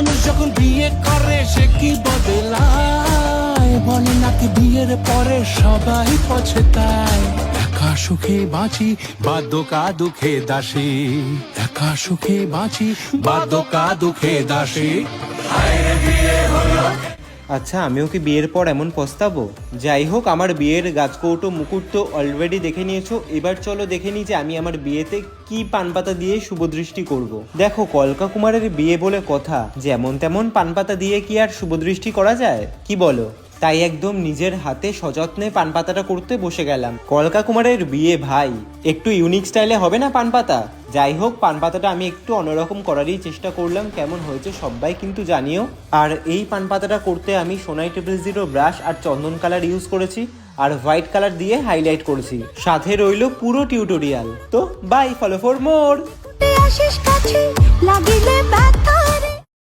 মানুষ যখন বিয়ে করে সে কি বদলায়, বলে নাকি বিয়ের পরে সবাই পছতায়। একা সুখে বাঁচি বা দোকা দুঃখে দাসী, একা সুখে বাঁচি বা দোকা দুঃখে দাসী। আচ্ছা, আমিও কি বিয়ের পর এমন পস্তাবো? যাই হোক, আমার বিয়ের গাছকৌটো মুকুট তো অলরেডি দেখে নিয়েছো। এবার চলো দেখে নিই যে আমি আমার বিয়েতে কি পানপাতা দিয়ে শুভদৃষ্টি করব। দেখো, কলকা কুমারের বিয়ে বলে কথা, যেমন তেমন পানপাতা দিয়ে কি আর শুভদৃষ্টি করা যায়, কি বলো? তাই একদম নিজের হাতে সযত্নে পানপাতাটা করতে বসে গেলাম। কলকা কুমারের বিয়ে ভাই, একটু ইউনিক স্টাইলে হবে না পানপাতা? যাই হোক, পানপাতাটা আমি একটু অন্যরকম করারই চেষ্টা করলাম। কেমন হয়েছে সবাই কিন্তু জানিও। আর এই পানপাতাটা করতে আমি সোনাই 000 ব্রাশ আর চন্দন কালার ইউজ করেছি, আর হোয়াইট কালার দিয়ে হাইলাইট করেছি। সাথে রইল পুরো টিউটোরিয়াল। তো বাই, ফলো ফর মোর। আসিস কাছে লাগিলে ব্যথা